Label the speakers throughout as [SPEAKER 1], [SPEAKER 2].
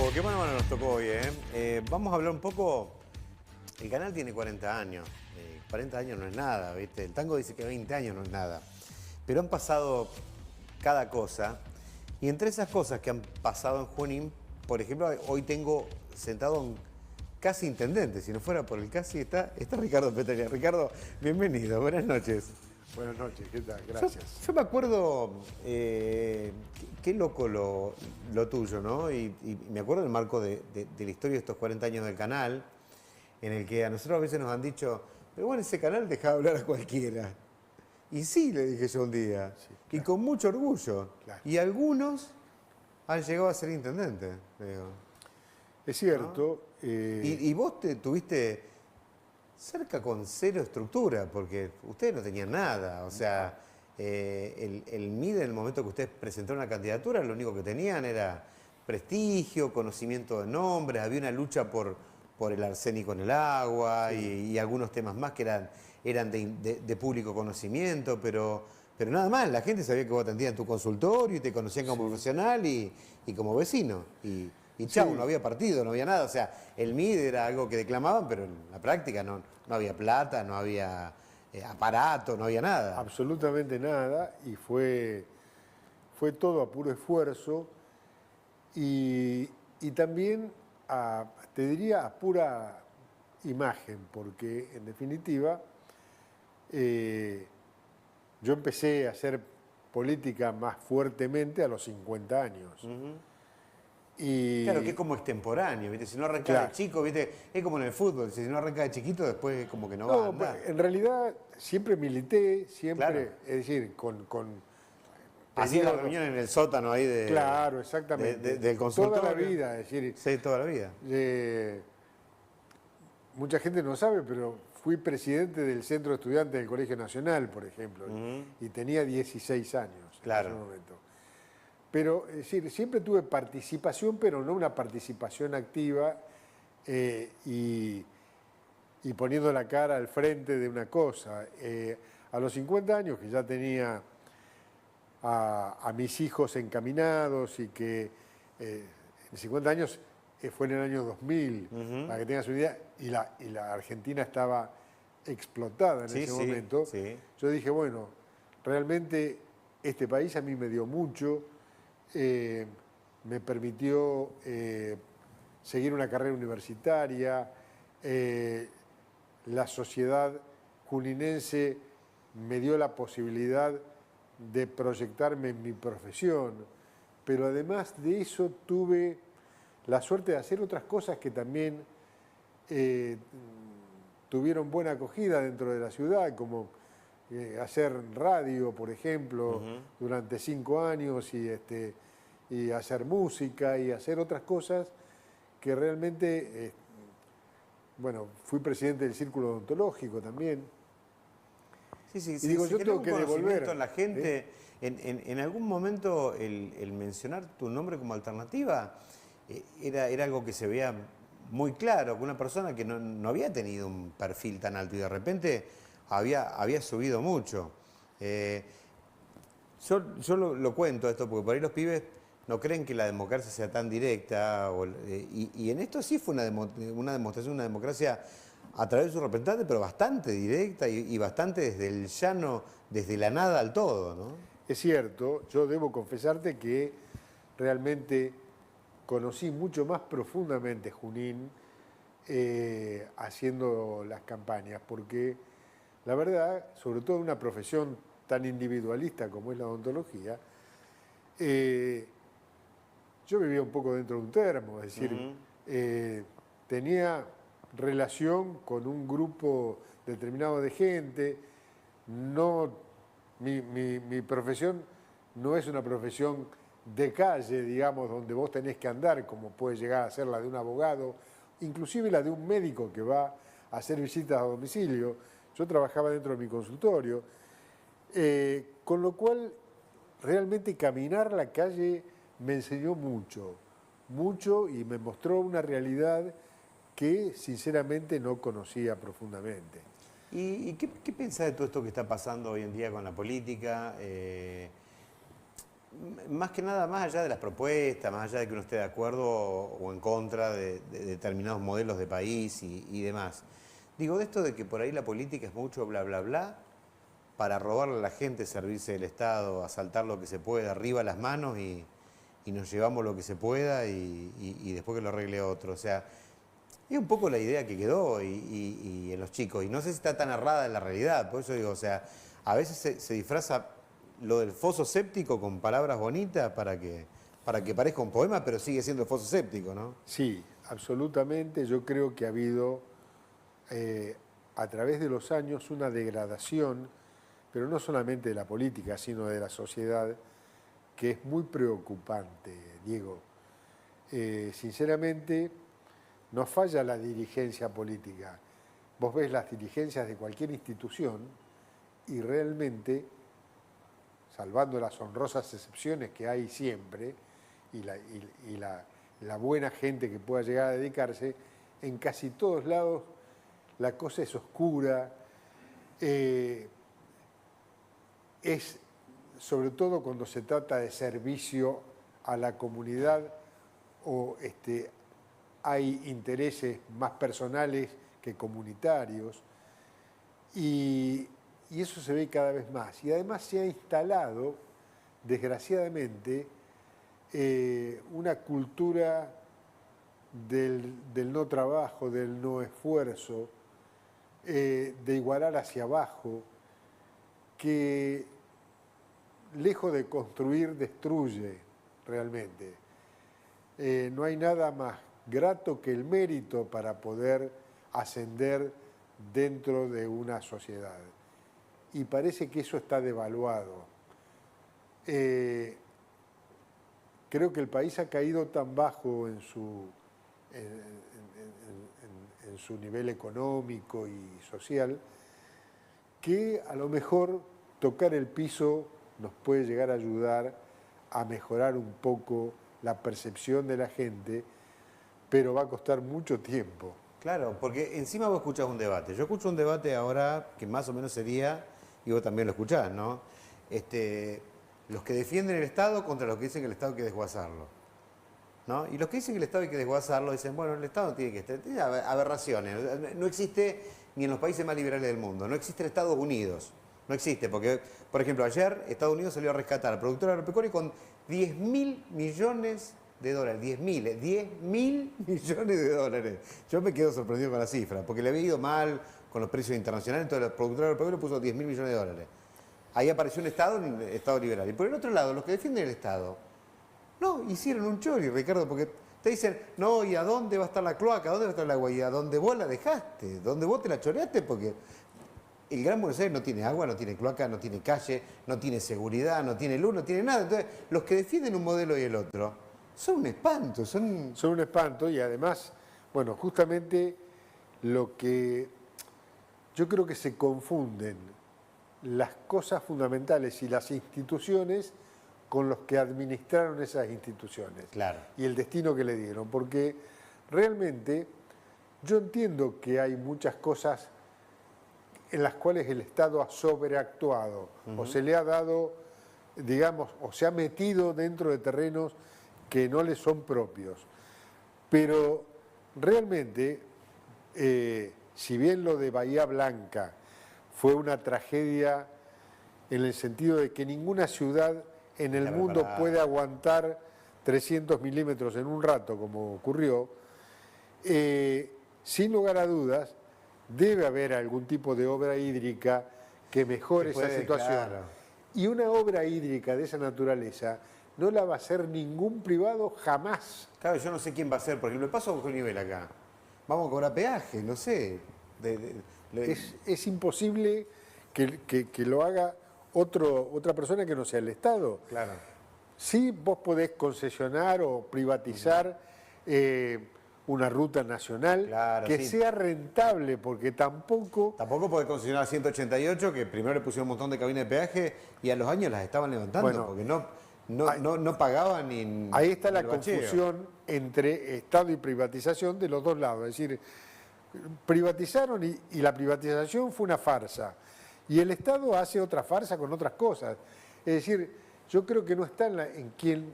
[SPEAKER 1] Oh, qué buena mano nos tocó hoy, ¿eh? Vamos a hablar un poco. El canal tiene 40 años. 40 años no es nada, ¿viste? El tango dice que 20 años no es nada. Pero han pasado cada cosa. Y entre esas cosas que han pasado en Junín, por ejemplo, hoy tengo sentado un casi intendente. Si no fuera por el casi, está Ricardo Petaglia. Ricardo, bienvenido. Buenas noches.
[SPEAKER 2] Buenas noches, ¿qué tal? Gracias.
[SPEAKER 1] Yo me acuerdo, qué loco lo tuyo, ¿no? Y me acuerdo del marco de la historia de estos 40 años del canal, en el que a nosotros a veces nos han dicho, pero bueno, ese canal dejaba hablar a cualquiera. Y sí, le dije yo un día,
[SPEAKER 2] Sí,
[SPEAKER 1] y
[SPEAKER 2] claro.
[SPEAKER 1] con mucho orgullo.
[SPEAKER 2] Claro.
[SPEAKER 1] Y algunos han llegado a ser intendentes, digo.
[SPEAKER 2] Es cierto.
[SPEAKER 1] Y vos tuviste cerca con cero estructura, porque ustedes no tenían nada. O sea, el MIDE en el momento que ustedes presentaron una candidatura, lo único que tenían era prestigio, conocimiento de nombres, había una lucha por el arsénico en el agua y algunos temas más que eran de público conocimiento, pero nada más, la gente sabía que vos atendías en tu consultorio y te conocían como profesional y como vecino. Y chau,
[SPEAKER 2] Sí.
[SPEAKER 1] no había partido, no había nada. O sea, el MIDE era algo que declamaban, pero en la práctica no había plata, no había aparato, no había nada.
[SPEAKER 2] Absolutamente nada, y fue todo a puro esfuerzo y también, te diría, a pura imagen, porque en definitiva yo empecé a hacer política más fuertemente a los 50 años. Y
[SPEAKER 1] Claro, que es como extemporáneo, ¿viste? Si no arranca
[SPEAKER 2] Claro.
[SPEAKER 1] de chico, ¿viste? Es como en el fútbol, si no arranca de chiquito, después como que no va a
[SPEAKER 2] No,
[SPEAKER 1] andar.
[SPEAKER 2] en realidad siempre milité, siempre,
[SPEAKER 1] Claro.
[SPEAKER 2] es decir, con
[SPEAKER 1] Así la
[SPEAKER 2] periodos-
[SPEAKER 1] reunión en el sótano ahí
[SPEAKER 2] Claro, exactamente.
[SPEAKER 1] del consultorio.
[SPEAKER 2] Toda la vida, es decir,
[SPEAKER 1] Sí, toda la vida.
[SPEAKER 2] mucha gente no sabe, pero fui presidente del Centro de Estudiantes del Colegio Nacional, por ejemplo, y tenía 16 años
[SPEAKER 1] Claro.
[SPEAKER 2] en ese momento. Pero, es decir, siempre tuve participación, pero no una participación activa y poniendo la cara al frente de una cosa. A los 50 años, que ya tenía a mis hijos encaminados y que en 50 años fue en el año 2000, para que tengas una idea, y la Argentina estaba explotada en
[SPEAKER 1] Sí,
[SPEAKER 2] ese
[SPEAKER 1] sí,
[SPEAKER 2] momento.
[SPEAKER 1] sí.
[SPEAKER 2] Yo dije, bueno, realmente este país a mí me dio mucho, me permitió seguir una carrera universitaria, la sociedad juninense me dio la posibilidad de proyectarme en mi profesión, pero además de eso tuve la suerte de hacer otras cosas que también tuvieron buena acogida dentro de la ciudad, como hacer radio, por ejemplo, durante 5 años y hacer música y hacer otras cosas que realmente, bueno, fui presidente del Círculo Odontológico también.
[SPEAKER 1] Sí, sí,
[SPEAKER 2] Y
[SPEAKER 1] sí,
[SPEAKER 2] digo,
[SPEAKER 1] se
[SPEAKER 2] yo
[SPEAKER 1] genera
[SPEAKER 2] tengo
[SPEAKER 1] un
[SPEAKER 2] que
[SPEAKER 1] conocimiento
[SPEAKER 2] devolver.
[SPEAKER 1] en la gente. En algún momento el mencionar tu nombre como alternativa era algo que se veía muy claro, que una persona que no había tenido un perfil tan alto y de repente había subido mucho. Yo lo cuento esto porque por ahí los pibes no creen que la democracia sea tan directa. Y en esto sí fue una demostración, una democracia a través de su representante, pero bastante directa y bastante desde el llano, desde la nada al todo, ¿no?
[SPEAKER 2] Es cierto, yo debo confesarte que realmente conocí mucho más profundamente Junín haciendo las campañas, porque la verdad, sobre todo en una profesión tan individualista como es la odontología, yo vivía un poco dentro de un termo, es decir, tenía relación con un grupo determinado de gente, mi profesión no es una profesión de calle, digamos, donde vos tenés que andar, como puede llegar a ser la de un abogado, inclusive la de un médico que va a hacer visitas a domicilio. Yo trabajaba dentro de mi consultorio, con lo cual realmente caminar la calle me enseñó mucho, mucho, y me mostró una realidad que sinceramente no conocía profundamente.
[SPEAKER 1] ¿Y qué pensás de todo esto que está pasando hoy en día con la política? más que nada, más allá de las propuestas, más allá de que uno esté de acuerdo o en contra de determinados modelos de país y demás. Digo, de esto de que por ahí la política es mucho bla, bla, bla, para robarle a la gente, servirse del Estado, asaltar lo que se pueda, arriba las manos y nos llevamos lo que se pueda y después que lo arregle otro. O sea, es un poco la idea que quedó y en los chicos. Y no sé si está tan errada en la realidad. Por eso digo, o sea, a veces se disfraza lo del foso séptico con palabras bonitas para que parezca un poema, pero sigue siendo el foso séptico, ¿no?
[SPEAKER 2] Sí, absolutamente. Yo creo que ha habido a través de los años una degradación, pero no solamente de la política, sino de la sociedad, que es muy preocupante, Diego. Sinceramente, nos falla la dirigencia política. Vos ves las dirigencias de cualquier institución y realmente, salvando las honrosas excepciones que hay siempre y la buena gente que pueda llegar a dedicarse, en casi todos lados la cosa es oscura, es sobre todo cuando se trata de servicio a la comunidad o hay intereses más personales que comunitarios y eso se ve cada vez más. Y además se ha instalado, desgraciadamente, una cultura del no trabajo, del no esfuerzo, de igualar hacia abajo, que lejos de construir, destruye realmente. No hay nada más grato que el mérito para poder ascender dentro de una sociedad. Y parece que eso está devaluado. Creo que el país ha caído tan bajo en su nivel económico y social que a lo mejor tocar el piso nos puede llegar a ayudar a mejorar un poco la percepción de la gente, pero va a costar mucho tiempo.
[SPEAKER 1] Claro, porque encima vos escuchás un debate. Yo escucho un debate ahora que más o menos sería, y vos también lo escuchás, ¿no? Los que defienden el Estado contra los que dicen que el Estado hay que desguazarlo, ¿no? Y los que dicen que el Estado hay que desguazarlo dicen, bueno, el Estado tiene que estar, tiene aberraciones. No existe ni en los países más liberales del mundo, no existe el Estados Unidos. No existe, porque, por ejemplo, ayer Estados Unidos salió a rescatar al productor agropecuario con 10.000 millones de dólares. 10.000 millones de dólares. Yo me quedo sorprendido con la cifra, porque le había ido mal con los precios internacionales, entonces el productor agropecuario puso 10.000 millones de dólares. Ahí apareció un Estado liberal. Y por el otro lado, los que defienden el Estado, no, hicieron un chori, Ricardo, porque te dicen, no, ¿y a dónde va a estar la cloaca? ¿A dónde va a estar el agua? ¿Y a dónde vos la dejaste? ¿Dónde vos te la choreaste? Porque el Gran Buenos Aires no tiene agua, no tiene cloaca, no tiene calle, no tiene seguridad, no tiene luz, no tiene nada. Entonces, los que defienden un modelo y el otro son un espanto. Son
[SPEAKER 2] un espanto y además, bueno, justamente lo que yo creo que se confunden las cosas fundamentales y las instituciones con los que administraron esas instituciones.
[SPEAKER 1] Claro.
[SPEAKER 2] Y el destino que le dieron. Porque realmente yo entiendo que hay muchas cosas en las cuales el Estado ha sobreactuado o se le ha dado, digamos, o se ha metido dentro de terrenos que no le son propios. Pero realmente, si bien lo de Bahía Blanca fue una tragedia en el sentido de que ninguna ciudad en el mundo puede aguantar 300 milímetros en un rato, como ocurrió, sin lugar a dudas, debe haber algún tipo de obra hídrica que mejore esa situación.
[SPEAKER 1] Claro.
[SPEAKER 2] Y una obra hídrica de esa naturaleza no la va a hacer ningún privado jamás.
[SPEAKER 1] Claro, yo no sé quién va a hacer, por ejemplo, el paso bajo nivel acá. Vamos a cobrar peaje, no sé.
[SPEAKER 2] Es imposible que lo haga otra persona que no sea el Estado.
[SPEAKER 1] Claro.
[SPEAKER 2] Sí, vos podés concesionar o privatizar una ruta nacional que sea rentable, porque tampoco...
[SPEAKER 1] Tampoco podés concesionar 188, que primero le pusieron un montón de cabinas de peaje y a los años las estaban levantando, porque no pagaban ni...
[SPEAKER 2] Ahí está la confusión entre Estado y privatización de los dos lados. Es decir, privatizaron y la privatización fue una farsa. Y el Estado hace otra farsa con otras cosas. Es decir, yo creo que no está en quien...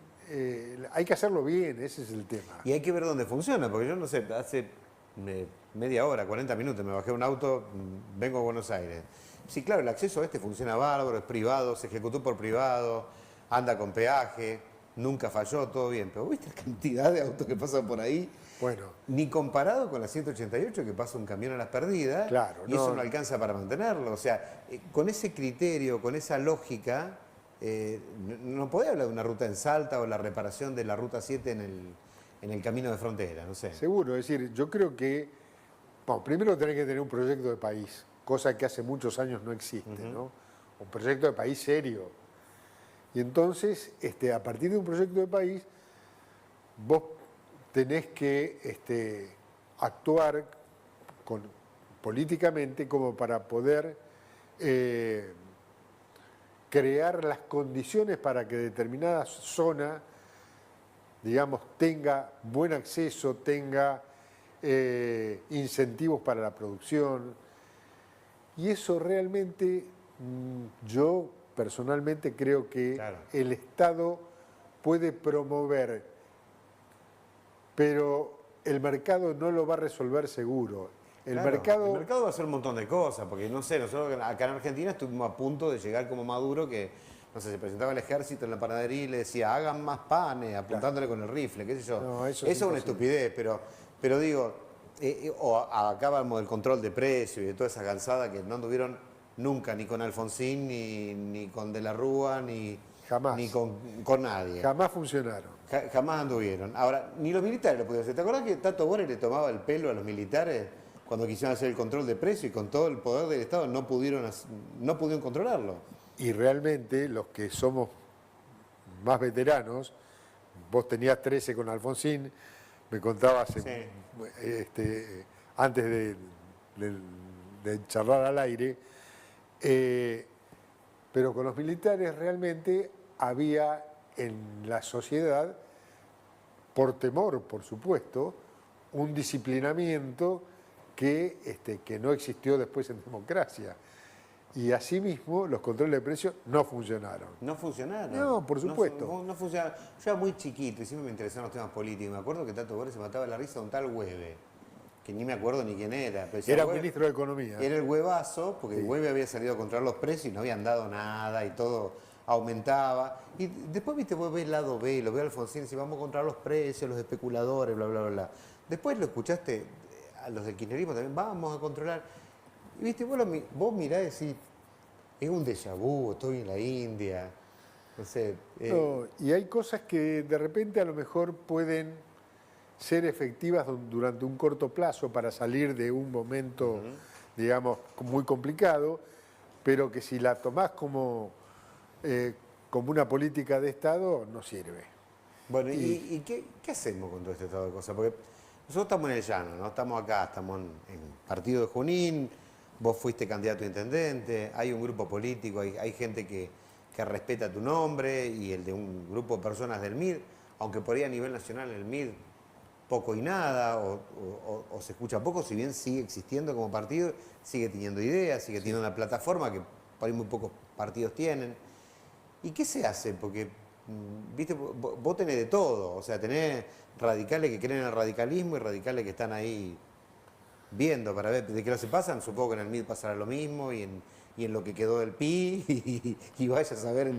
[SPEAKER 2] hay que hacerlo bien, ese es el tema.
[SPEAKER 1] Y hay que ver dónde funciona, porque yo no sé, hace media hora, 40 minutos me bajé un auto, vengo a Buenos Aires. Sí, claro, el acceso a este funciona bárbaro, es privado, se ejecutó por privado, anda con peaje, nunca falló, todo bien. Pero ¿viste la cantidad de autos que pasan por ahí?
[SPEAKER 2] Bueno,
[SPEAKER 1] Ni comparado con la 188 que pasa un camión a las perdidas,
[SPEAKER 2] claro,
[SPEAKER 1] y eso no alcanza para mantenerlo. O sea, con ese criterio, con esa lógica, no podés hablar de una ruta en Salta o la reparación de la ruta 7 en el camino de frontera, no sé.
[SPEAKER 2] seguro, es decir, yo creo que, bueno, primero tenés que tener un proyecto de país, cosa que hace muchos años no existe, ¿no? Un proyecto de país serio. Y entonces, a partir de un proyecto de país, vos tenés que actuar políticamente como para poder crear las condiciones para que determinada zona, digamos, tenga buen acceso, tenga incentivos para la producción. Y eso realmente, yo personalmente creo que
[SPEAKER 1] Claro.
[SPEAKER 2] el Estado puede promover, pero el mercado no lo va a resolver seguro. El
[SPEAKER 1] Claro,
[SPEAKER 2] mercado...
[SPEAKER 1] el mercado va a hacer un montón de cosas, porque no sé, nosotros acá en Argentina estuvimos a punto de llegar como Maduro, que no sé, se presentaba el ejército en la panadería y le decía, hagan más panes, apuntándole con el rifle, qué sé yo.
[SPEAKER 2] No, eso
[SPEAKER 1] es
[SPEAKER 2] es
[SPEAKER 1] una
[SPEAKER 2] imposible.
[SPEAKER 1] estupidez, pero digo, acabamos del control de precios y de toda esa cansada que no anduvieron nunca, ni con Alfonsín, ni con De la Rúa,
[SPEAKER 2] Jamás.
[SPEAKER 1] ni con nadie.
[SPEAKER 2] Jamás funcionaron.
[SPEAKER 1] Jamás anduvieron. Ahora, ni los militares lo pudieron hacer. ¿Te acordás que Tato Bores le tomaba el pelo a los militares cuando quisieron hacer el control de precios y con todo el poder del Estado no pudieron controlarlo?
[SPEAKER 2] Y realmente los que somos más veteranos, vos tenías 13 con Alfonsín, me contabas antes de charlar al aire, pero con los militares realmente había en la sociedad, por temor, por supuesto, un disciplinamiento que no existió después en democracia. Y asimismo, los controles de precios no funcionaron.
[SPEAKER 1] No funcionaron.
[SPEAKER 2] No, por supuesto.
[SPEAKER 1] No funcionaron. Yo era muy chiquito y siempre me interesaban los temas políticos. Me acuerdo que Tato Bores se mataba la risa de un tal Hueve, que ni me acuerdo ni quién era. Pero decía,
[SPEAKER 2] Era
[SPEAKER 1] Hueve,
[SPEAKER 2] ministro de Economía.
[SPEAKER 1] era el huevazo, porque
[SPEAKER 2] Sí.
[SPEAKER 1] el Hueve había salido a controlar los precios y no habían dado nada y todo aumentaba. Y después, viste, vos ves el lado B, lo veo a Alfonsín y dice, vamos a controlar los precios, los especuladores, bla, bla, bla, bla. Después lo escuchaste a los del kirchnerismo también, vamos a controlar. Y viste, vos mirás y decís, es un déjà vu, estoy en la India, no sé.
[SPEAKER 2] No, y hay cosas que de repente a lo mejor pueden ser efectivas durante un corto plazo para salir de un momento, digamos, muy complicado, pero que si la tomás como una política de Estado, no sirve.
[SPEAKER 1] Bueno, ¿y qué hacemos con todo este estado de cosas? Porque nosotros estamos en el llano, ¿no? Estamos acá, estamos en Partido de Junín, vos fuiste candidato a intendente, hay un grupo político, hay gente que respeta tu nombre y el de un grupo de personas del MIR, aunque por ahí a nivel nacional el MIR poco y nada, o se escucha poco, si bien sigue existiendo como partido, sigue teniendo ideas, sigue teniendo una plataforma que por ahí muy pocos partidos tienen. ¿Y qué se hace? Porque, viste, vos tenés de todo, o sea, tenés radicales que creen en el radicalismo y radicales que están ahí viendo para ver de qué lado se pasan. Supongo que en el MID pasará lo mismo y en lo que quedó del PI y vaya a saber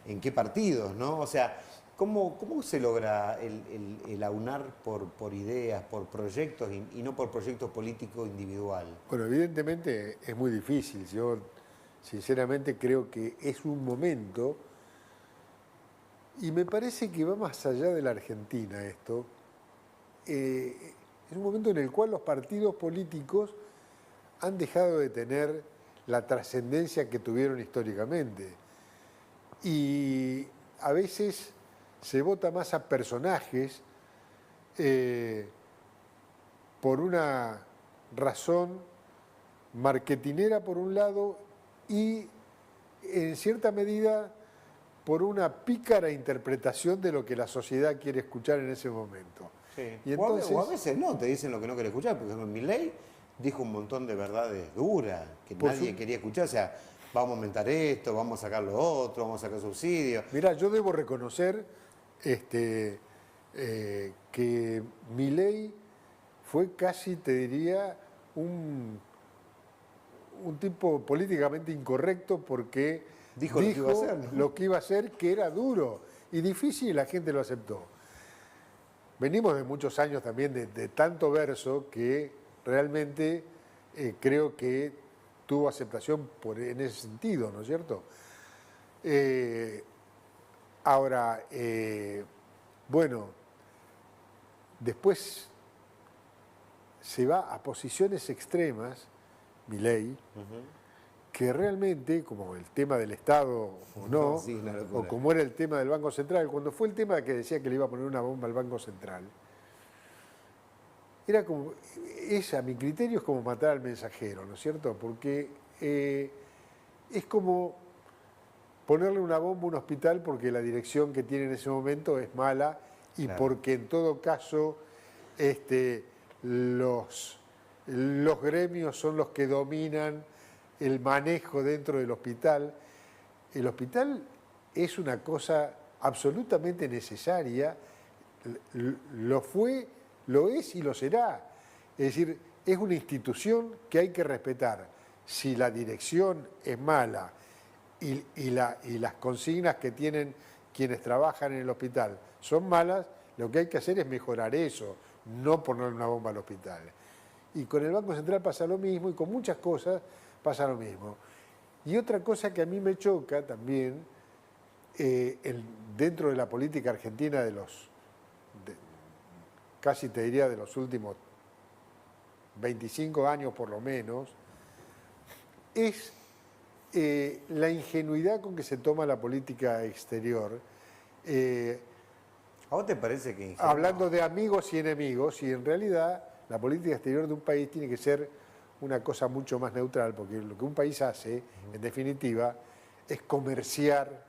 [SPEAKER 1] en qué partidos, ¿no? O sea, ¿cómo se logra el aunar por ideas, por proyectos y no por proyectos políticos individual?
[SPEAKER 2] Bueno, evidentemente es muy difícil. Yo sinceramente creo que es un momento, y me parece que va más allá de la Argentina esto, es un momento en el cual los partidos políticos han dejado de tener la trascendencia que tuvieron históricamente. Y a veces se vota más a personajes por una razón marketinera por un lado y en cierta medida por una pícara interpretación de lo que la sociedad quiere escuchar en ese momento.
[SPEAKER 1] Sí.
[SPEAKER 2] Y entonces,
[SPEAKER 1] o a veces no, te dicen lo que no querés escuchar, porque Milei dijo un montón de verdades duras que nadie quería escuchar. O sea, vamos a aumentar esto, vamos a sacar lo otro, vamos a sacar subsidios.
[SPEAKER 2] Mirá, yo debo reconocer que Milei fue casi, te diría, un tipo políticamente incorrecto porque
[SPEAKER 1] Dijo lo que iba a hacer, ¿no?
[SPEAKER 2] lo que iba a hacer, que era duro y difícil, y la gente lo aceptó. Venimos de muchos años también de tanto verso que realmente creo que tuvo aceptación en ese sentido, ¿no es cierto? Ahora, bueno, después se va a posiciones extremas, Milei, que realmente, como el tema del Estado o no,
[SPEAKER 1] Sí, una locura.
[SPEAKER 2] o como era el tema del Banco Central, cuando fue el tema que decía que le iba a poner una bomba al Banco Central, era como, a mi criterio es como matar al mensajero, ¿no es cierto? Porque es como ponerle una bomba a un hospital porque la dirección que tiene en ese momento es mala y
[SPEAKER 1] Claro.
[SPEAKER 2] porque en todo caso los gremios son los que dominan el manejo dentro del hospital. El hospital es una cosa absolutamente necesaria, lo fue, lo es y lo será. Es decir, es una institución que hay que respetar. Si la dirección es mala y las consignas que tienen quienes trabajan en el hospital son malas, lo que hay que hacer es mejorar eso, no ponerle una bomba al hospital. Y con el Banco Central pasa lo mismo, y con muchas cosas pasa lo mismo. Y otra cosa que a mí me choca también, dentro de la política argentina casi te diría de los últimos 25 años por lo menos, es la ingenuidad con que se toma la política exterior.
[SPEAKER 1] ¿A vos te parece que
[SPEAKER 2] Hablando de amigos y enemigos, y en realidad la política exterior de un país tiene que ser una cosa mucho más neutral, porque lo que un país hace, en definitiva, es comerciar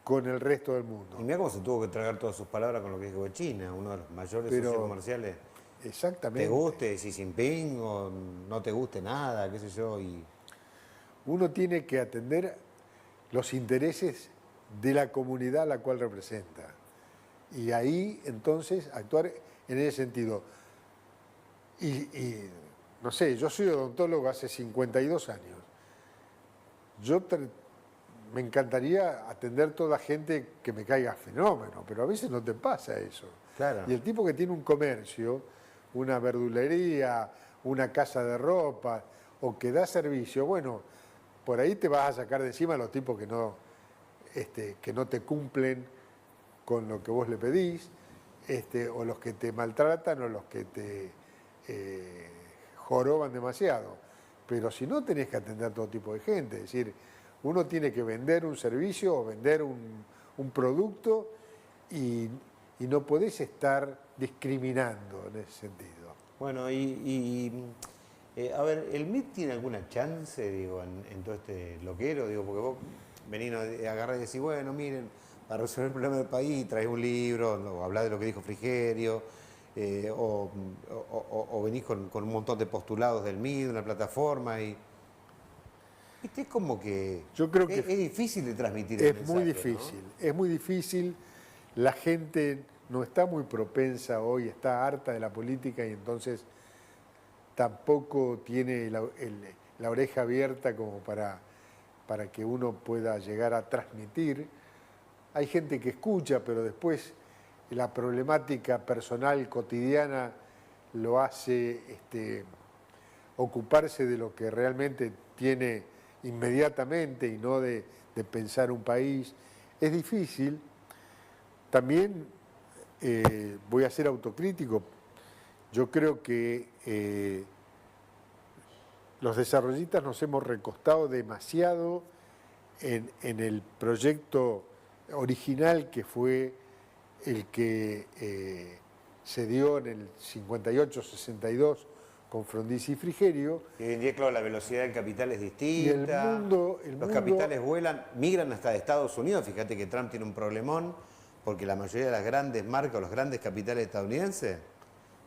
[SPEAKER 2] con el resto del mundo.
[SPEAKER 1] Y mira cómo se tuvo que tragar todas sus palabras con lo que dijo de China, uno de los mayores
[SPEAKER 2] Pero-
[SPEAKER 1] socios comerciales.
[SPEAKER 2] Exactamente.
[SPEAKER 1] Te guste Xi Jinping o no te guste nada, qué sé yo. Y
[SPEAKER 2] Uno tiene que atender los intereses de la comunidad a la cual representa. Y ahí, entonces, actuar en ese sentido. Y no sé, yo soy odontólogo hace 52 años. Me encantaría atender toda gente que me caiga fenómeno, pero a veces no te pasa eso.
[SPEAKER 1] Claro.
[SPEAKER 2] Y el tipo que tiene un comercio, una verdulería, una casa de ropa, o que da servicio, bueno, por ahí te vas a sacar de encima a los tipos que no te cumplen con lo que vos le pedís, o los que te maltratan, o los que te joroban demasiado. Pero si no, tenés que atender a todo tipo de gente. Es decir, uno tiene que vender un servicio o vender un producto y no podés estar discriminando en ese sentido.
[SPEAKER 1] bueno, a ver, ¿el MIT tiene alguna chance, digo, en todo este loquero? Digo, porque vos venís a agarrar y decís, bueno, miren, para resolver el problema del país, traes un libro, o hablás de lo que dijo Frigerio, o venís con un montón de postulados del MIT, una plataforma, y viste, es como que,
[SPEAKER 2] Yo creo que
[SPEAKER 1] es difícil de transmitir el
[SPEAKER 2] es muy
[SPEAKER 1] mensaje, ¿no?
[SPEAKER 2] difícil, es muy difícil. La gente no está muy propensa hoy, está harta de la política y entonces tampoco tiene la oreja abierta como para que uno pueda llegar a transmitir. Hay gente que escucha, pero después la problemática personal cotidiana lo hace ocuparse de lo que realmente tiene inmediatamente y no de pensar un país. Es difícil. También voy a ser autocrítico. Yo creo que los desarrollistas nos hemos recostado demasiado en el proyecto original que fue el que se dio en el 58-62 con Frondizi y Frigerio.
[SPEAKER 1] Y hoy en día, claro, la velocidad del capital es
[SPEAKER 2] Y
[SPEAKER 1] distinta.
[SPEAKER 2] el mundo-
[SPEAKER 1] Los capitales vuelan, migran hasta de Estados Unidos. Fíjate que Trump tiene un problemón, porque la mayoría de las grandes marcas, los grandes capitales estadounidenses,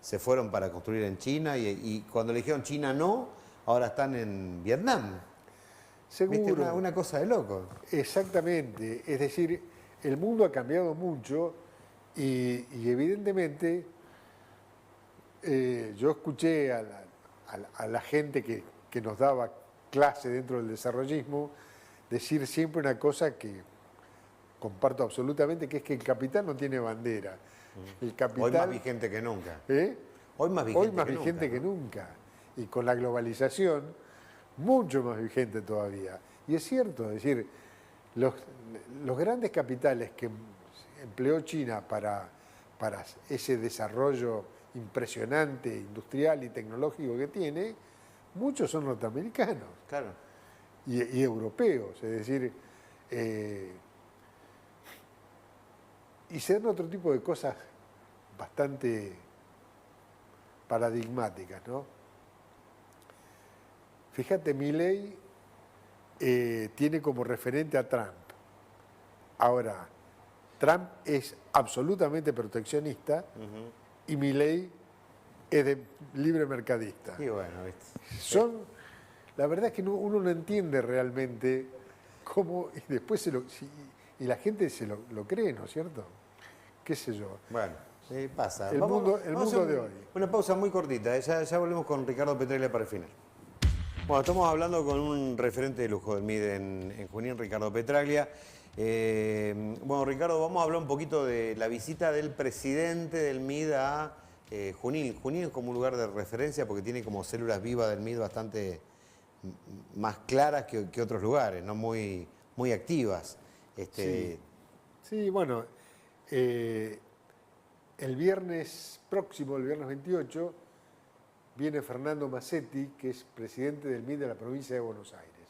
[SPEAKER 1] se fueron para construir en China y cuando le dijeron China no, ahora están en Vietnam.
[SPEAKER 2] Seguro.
[SPEAKER 1] ¿Viste? Una cosa de loco.
[SPEAKER 2] Exactamente. Es decir, el mundo ha cambiado mucho y evidentemente yo escuché a la gente que nos daba clase dentro del desarrollismo decir siempre una cosa que comparto absolutamente, que es que el capital no tiene bandera. El capital,
[SPEAKER 1] Hoy más vigente que nunca.
[SPEAKER 2] ¿eh?
[SPEAKER 1] Hoy más vigente,
[SPEAKER 2] Hoy más vigente que nunca. Y con la globalización, mucho más vigente todavía. Y es cierto, es decir, los grandes capitales que empleó China para ese desarrollo impresionante, industrial y tecnológico que tiene, muchos son norteamericanos.
[SPEAKER 1] Claro.
[SPEAKER 2] Y europeos, es decir, y se dan otro tipo de cosas bastante paradigmáticas, ¿no? Fíjate, Milei tiene como referente a Trump. Ahora, Trump es absolutamente proteccionista y Milei es de libre mercadista.
[SPEAKER 1] Y bueno, ¿viste?
[SPEAKER 2] Son, la verdad es que uno no entiende realmente cómo, y después y la gente se lo cree, ¿no es cierto? ¿Qué sé yo?
[SPEAKER 1] Bueno, pasa.
[SPEAKER 2] El mundo
[SPEAKER 1] vamos a hacer
[SPEAKER 2] de hoy.
[SPEAKER 1] Una pausa muy cortita, ya volvemos con Ricardo Petraglia para el final. Bueno, estamos hablando con un referente de lujo del MID en Junín, Ricardo Petraglia. Bueno, Ricardo, vamos a hablar un poquito de la visita del presidente del MID a Junín. Junín es como un lugar de referencia porque tiene como células vivas del MID bastante más claras que otros lugares, ¿no? Muy activas.
[SPEAKER 2] Sí, bueno, el viernes próximo, el viernes 28, viene Fernando Massetti, que es presidente del MID de la provincia de Buenos Aires,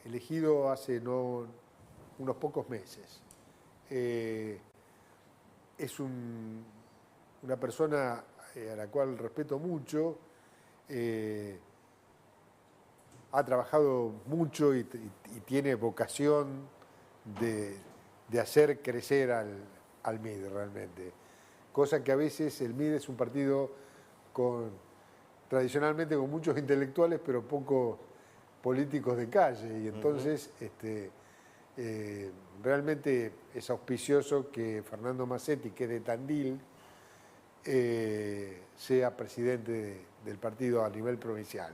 [SPEAKER 2] elegido hace unos pocos meses. Es una persona a la cual respeto mucho, ha trabajado mucho y tiene vocación de hacer crecer al MID realmente. Cosa que a veces el MID es un partido tradicionalmente con muchos intelectuales, pero pocos políticos de calle. Y entonces realmente es auspicioso que Fernando Massetti, que es de Tandil, sea presidente del partido a nivel provincial.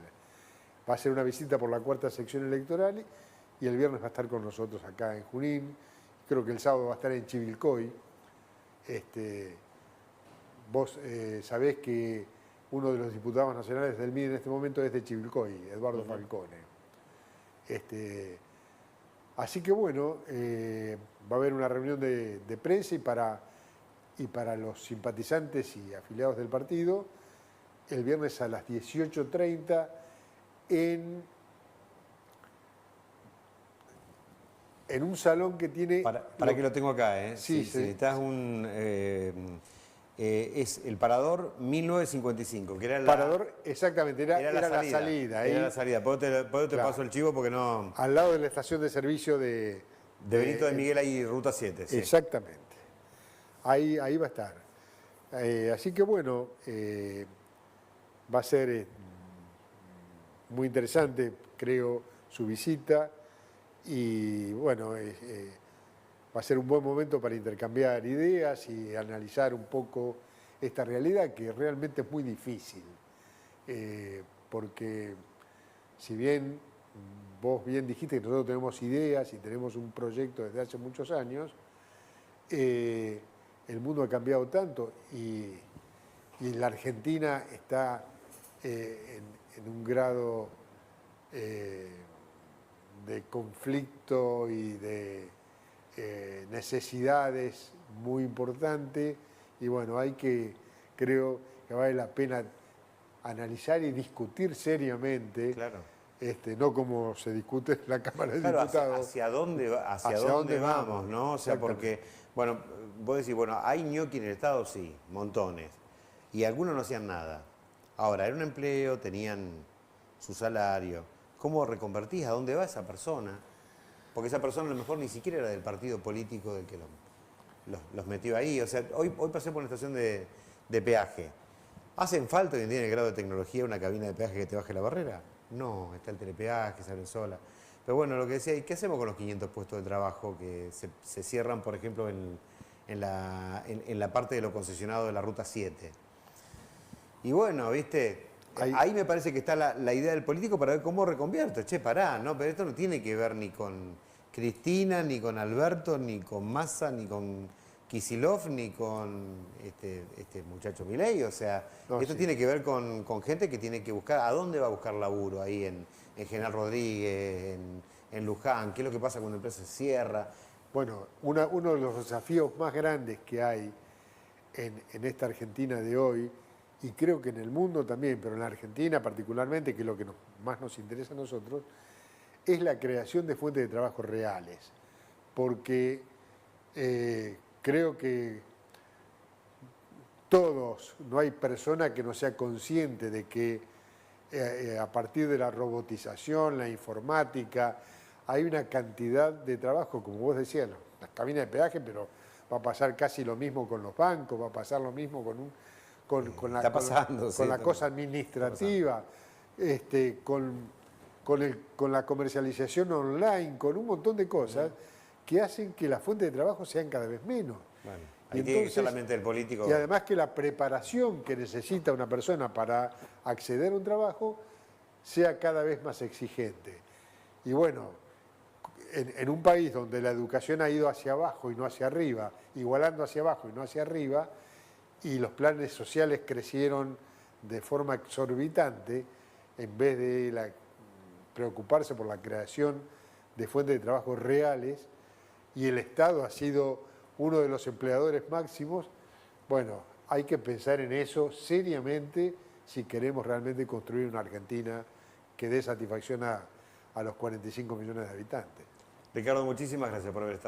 [SPEAKER 2] Va a hacer una visita por la 4ª sección electoral y el viernes va a estar con nosotros acá en Junín. Creo que el sábado va a estar en Chivilcoy. Vos sabés que uno de los diputados nacionales del MID en este momento es de Chivilcoy, Eduardo Falcone. Así que bueno, va a haber una reunión de prensa y para los simpatizantes y afiliados del partido, el viernes a las 18:30 en un salón que tiene...
[SPEAKER 1] Para que lo tengo acá, ¿eh?
[SPEAKER 2] Sí,
[SPEAKER 1] si necesitas es el Parador 1955, que era la...
[SPEAKER 2] Parador, exactamente, era la salida.
[SPEAKER 1] Era la salida, por eso te paso el chivo porque no...
[SPEAKER 2] Al lado de la estación de servicio de
[SPEAKER 1] Benito de Miguel, ahí Ruta 7. Sí.
[SPEAKER 2] Exactamente. Ahí va a estar. Así que bueno, va a ser muy interesante, creo, su visita. Y bueno, va a ser un buen momento para intercambiar ideas y analizar un poco esta realidad que realmente es muy difícil. Porque si bien vos bien dijiste que nosotros tenemos ideas y tenemos un proyecto desde hace muchos años, el mundo ha cambiado tanto y la Argentina está en un grado de conflicto y de necesidades muy importante y bueno, creo que vale la pena analizar y discutir seriamente,
[SPEAKER 1] claro.
[SPEAKER 2] No como se discute en la Cámara de Diputados.
[SPEAKER 1] ¿Hacia dónde vamos, no? O sea, porque, bueno, vos decís, bueno, ¿hay ñoqui en el Estado? Sí, montones. Y algunos no hacían nada. Ahora, era un empleo, tenían su salario. ¿Cómo reconvertís? ¿A dónde va esa persona? Porque esa persona a lo mejor ni siquiera era del partido político del que los metió ahí. O sea, hoy pasé por una estación de peaje. ¿Hacen falta hoy en día en el grado de tecnología una cabina de peaje que te baje la barrera? No, está el telepeaje, se abre sola. Pero bueno, lo que decía, ¿y qué hacemos con los 500 puestos de trabajo que se cierran, por ejemplo, en la parte de lo concesionado de la Ruta 7? Y bueno, viste, ahí me parece que está la idea del político para ver cómo reconvierto. Che, pará, ¿no? Pero esto no tiene que ver ni con Cristina, ni con Alberto, ni con Massa, ni con Kicillof, ni con este muchacho Milei. O sea,
[SPEAKER 2] No,
[SPEAKER 1] esto
[SPEAKER 2] sí.
[SPEAKER 1] tiene que ver con gente que tiene que buscar, ¿a dónde va a buscar laburo? Ahí en General Rodríguez, en Luján, ¿qué es lo que pasa cuando la empresa se cierra?
[SPEAKER 2] Bueno, uno de los desafíos más grandes que hay en esta Argentina de hoy, y creo que en el mundo también, pero en la Argentina particularmente, que es lo que más nos interesa a nosotros, es la creación de fuentes de trabajo reales. Porque creo que todos, no hay persona que no sea consciente de que a partir de la robotización, la informática, hay una cantidad de trabajo, como vos decías, las cabinas de peaje, pero va a pasar casi lo mismo con los bancos, va a pasar lo mismo con
[SPEAKER 1] Está pasando, sí,
[SPEAKER 2] la
[SPEAKER 1] está
[SPEAKER 2] cosa
[SPEAKER 1] pasando.
[SPEAKER 2] administrativa, con la comercialización online, con un montón de cosas que hacen que las fuentes de trabajo sean cada vez menos.
[SPEAKER 1] Bueno,
[SPEAKER 2] Y
[SPEAKER 1] ahí tiene que
[SPEAKER 2] entonces,
[SPEAKER 1] solamente el político.
[SPEAKER 2] y además que la preparación que necesita una persona para acceder a un trabajo sea cada vez más exigente. Y bueno, en un país donde la educación ha ido hacia abajo y no hacia arriba, igualando hacia abajo y no hacia arriba, y los planes sociales crecieron de forma exorbitante, en vez de preocuparse por la creación de fuentes de trabajo reales, y el Estado ha sido uno de los empleadores máximos, bueno, hay que pensar en eso seriamente si queremos realmente construir una Argentina que dé satisfacción a los 45 millones de habitantes.
[SPEAKER 1] Ricardo, muchísimas gracias por haber estado.